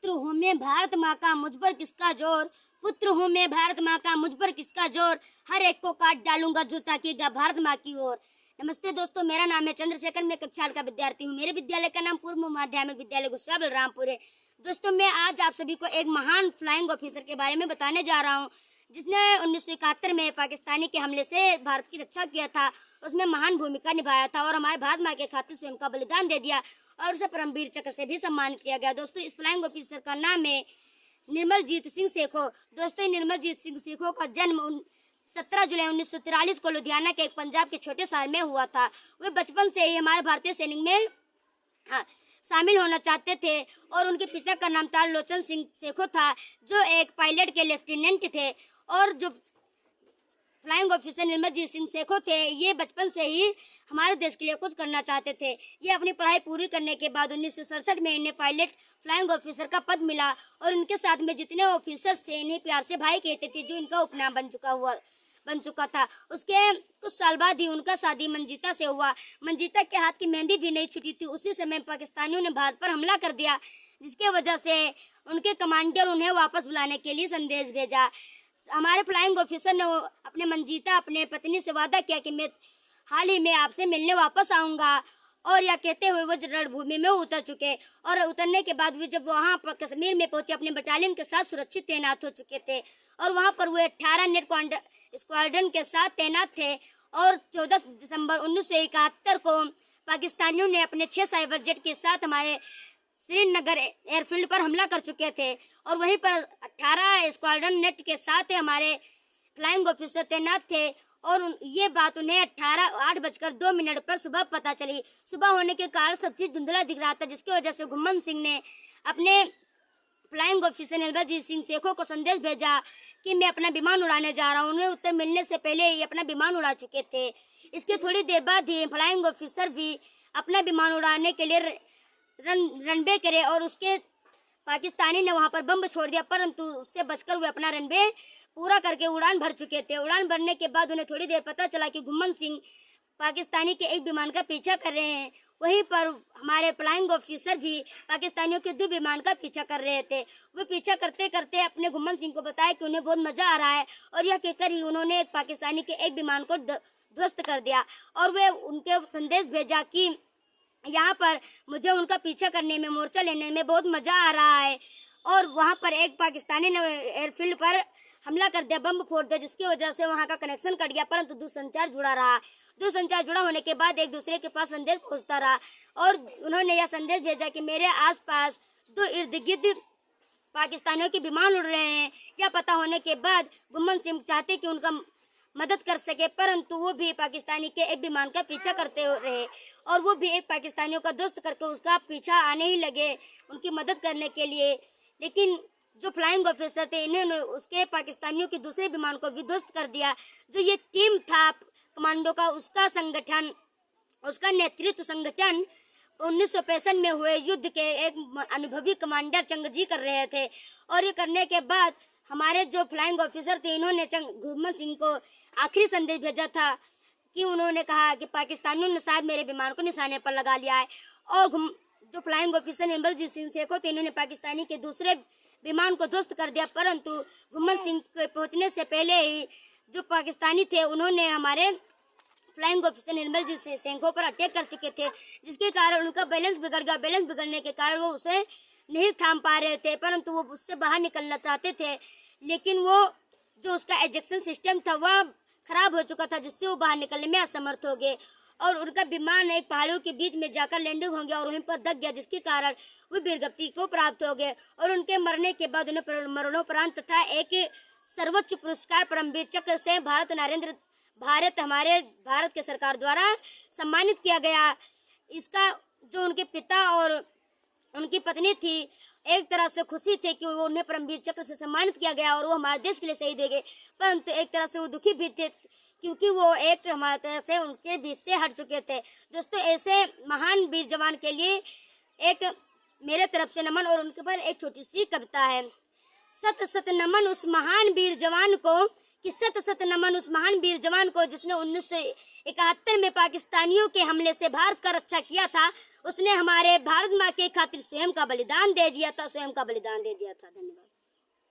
पुत्र हूँ मैं भारत माँ का, मुझ पर किसका जोर। पुत्र हूँ मैं भारत माँ का, मुझ पर किसका जोर। हर एक को काट डालूंगा जो ताकेगा भारत माँ की ओर। नमस्ते दोस्तों, मेरा नाम है चंद्रशेखर। मैं कक्षा 8 का विद्यार्थी हूँ। मेरे विद्यालय का नाम पूर्व माध्यमिक विद्यालय गुस्सा बलरामपुर है। दोस्तों, मैं आज आप सभी को एक महान फ्लाइंग ऑफिसर के बारे में बताने जा रहा हूँ, जिसने 1971 में पाकिस्तानी के हमले से भारत की रक्षा किया था। उसमें महान भूमिका निभाया था और हमारे भारत माँ के खातिर स्वयं का बलिदान दे दिया और उसे परमवीर चक्र से भी सम्मानित किया गया। दोस्तों, इस फ्लाइंग ऑफिसर का नाम है निर्मलजीत सिंह सेखों। दोस्तों, निर्मलजीत सिंह सेखों का जन्म 17 जुलाई 1943 को लुधियाना के एक पंजाब के छोटे शहर में हुआ था। वे बचपन से ही हमारे भारतीय सैनिक में शामिल होना चाहते थे और उनके पिता का नाम तारलोचन सिंह सेखों था, जो एक पायलट के लेफ्टिनेंट थे। और जो फ्लाइंग ऑफिसर निर्मलजीत सिंह सेखों थे, ये बचपन से ही हमारे देश के लिए कुछ करना चाहते थे। ये अपनी पढ़ाई पूरी करने के बाद 1967 में इन्हें पायलट फ्लाइंग ऑफिसर का पद मिला और इनके साथ में जितने ऑफिसर्स थे इन्हें प्यार से भाई कहते थे, जो इनका उपनाम बन चुका था। उसके कुछ साल बाद ही उनका शादी मंजीता से हुआ। मंजीता के हाथ की मेहंदी भी नहीं छुटी थी। उसी समय पाकिस्तानियों ने भारत पर हमला कर दिया, जिसके वजह से उनके कमांडर उन्हें वापस बुलाने के लिए संदेश भेजा। हमारे फ्लाइंग ऑफिसर ने अपने मंजीता अपने पत्नी से वादा किया कि मैं हाल ही में आपसे मिलने वापस आऊँगा, और यह कहते हुए वो रणभूमि में उतर चुके और उतरने के बाद वे जब वहाँ पर कश्मीर में पहुंचे, अपने बटालियन के साथ सुरक्षित तैनात हो चुके थे और वहाँ पर वे 18 नेट स्क्वाड्रन के साथ तैनात थे। और 14 दिसंबर 1971 को पाकिस्तानियों ने अपने 6 साइबर जेट के साथ हमारे श्रीनगर एयरफील्ड पर हमला कर चुके थे और वहीं पर 18 स्क्वाड्रन नेट के साथ हमारे फ्लाइंग ऑफिसर तैनात थे। और ये बात उन्हें 8:02 पर सुबह पता चली। सुबह होने के कारण सब चीज़ धुंधला दिख रहा था, जिसकी वजह से घुमन सिंह ने अपने फ्लाइंग ऑफिसर निर्मलजीत सिंह सेखों को संदेश भेजा कि मैं अपना विमान उड़ाने जा रहा हूँ। उन्हें उत्तर मिलने से पहले ही अपना विमान उड़ा चुके थे। इसके थोड़ी देर बाद ही फ्लाइंग ऑफिसर भी अपना विमान उड़ाने के लिए रनवे करे और उसके पाकिस्तानी ने वहाँ पर बम छोड़ दिया, परंतु उससे बचकर वे अपना रनवे पूरा करके उड़ान भर चुके थे। उड़ान भरने के बाद उन्हें थोड़ी देर पता चला कि घुमन सिंह पाकिस्तानी के एक विमान का पीछा कर रहे हैं। वहीं पर हमारे फ्लाइंग ऑफिसर भी पाकिस्तानियों के 2 विमान का पीछा कर रहे थे। वे पीछा करते करते अपने घुमन सिंह को बताया कि उन्हें बहुत मजा आ रहा है, और यह कहकर ही उन्होंने एक पाकिस्तानी के एक विमान को ध्वस्त कर दिया और वे उनके संदेश भेजा कि यहाँ पर मुझे उनका पीछा करने में, मोर्चा लेने में बहुत मजा आ रहा है। और वहाँ पर एक पाकिस्तानी ने एयरफील्ड पर हमला कर दिया, बम फोड़ दिया, जिसकी वजह से वहाँ का कनेक्शन कट गया, परंतु दूरसंचार जुड़ा रहा। दूरसंचार जुड़ा होने के बाद एक दूसरे के पास संदेश पहुँचता रहा और उन्होंने यह संदेश भेजा कि मेरे आसपास 2 इर्द गिर्द पाकिस्तानियों के विमान उड़ रहे हैं। यह पता होने के बाद घुमन सिंह चाहते कि उनका मदद कर सके, परंतु वो भी पाकिस्तानी के एक विमान का पीछा करते रहे और वो भी एक पाकिस्तानियों का दोस्त करके उसका पीछा आने ही लगे उनकी मदद करने के लिए। लेकिन जो फ्लाइंग ऑफिसर थे, इन्होंने उसके पाकिस्तानियों के दूसरे विमान को भी ध्वस्त कर दिया। जो ये टीम था कमांडो का, उसका नेतृत्व संगठन 1965 में हुए युद्ध के एक अनुभवी कमांडर चंगजी कर रहे थे। और ये करने के बाद हमारे जो फ्लाइंग ऑफिसर थे, इन्होंने घुमन सिंह को आखिरी संदेश भेजा था कि उन्होंने कहा कि पाकिस्तानियों ने शायद मेरे विमान को निशाने पर लगा लिया है। और जो फ्लाइंग ऑफिसर निर्मलजीत सिंह सेखों थे, इन्होंने पाकिस्तानी के दूसरे विमान को ध्वस्त कर दिया, परंतु घुमन सिंह के पहुंचने से पहले ही जो पाकिस्तानी थे उन्होंने हमारे फ्लाइंग ऑफिसर निर्मलजीत सिंह सेखों पर अटैक कर चुके थे, जिसके कारण उनका बैलेंस बिगड़ गया। बैलेंस बिगड़ने के कारण वो उसे नहीं थाम पा रहे थे, परंतु वो उससे बाहर निकलना चाहते थे, लेकिन वो जो उसका एजेक्शन सिस्टम था वह खराब हो चुका था, जिससे वो बाहर निकलने में असमर्थ हो गए और उनका विमान एक पहाड़ियों के बीच में जाकर लैंडिंग हो गया और वहीं पर दब गया, जिसके कारण वो वीरगति को प्राप्त हो गए। और उनके मरने के बाद उन्हें मरणोपरांत तथा एक सर्वोच्च पुरस्कार परमवीर चक्र से हमारे भारत के सरकार द्वारा सम्मानित किया गया। इसका जो उनके पिता और उनकी पत्नी थी, एक तरह से खुशी थे कि वो उन्हें परमवीर चक्र से सम्मानित किया गया और वो हमारे देश के लिए शहीद हो गए, परंतु एक तरह से वो दुखी भी थे क्योंकि वो एक हमारे तरह से उनके बीच से हट चुके थे। दोस्तों, ऐसे महान वीर जवान के लिए एक मेरे तरफ से नमन और उनके पर एक छोटी सी कविता है। सत सत नमन उस महान वीर जवान को, कि सत सत नमन उस महान वीर जवान को जिसने 1971 में पाकिस्तानियों के हमले से भारत का रक्षा किया था। उसने हमारे भारत माँ के खातिर स्वयं का बलिदान दे दिया था, स्वयं का बलिदान दे दिया था। धन्यवाद।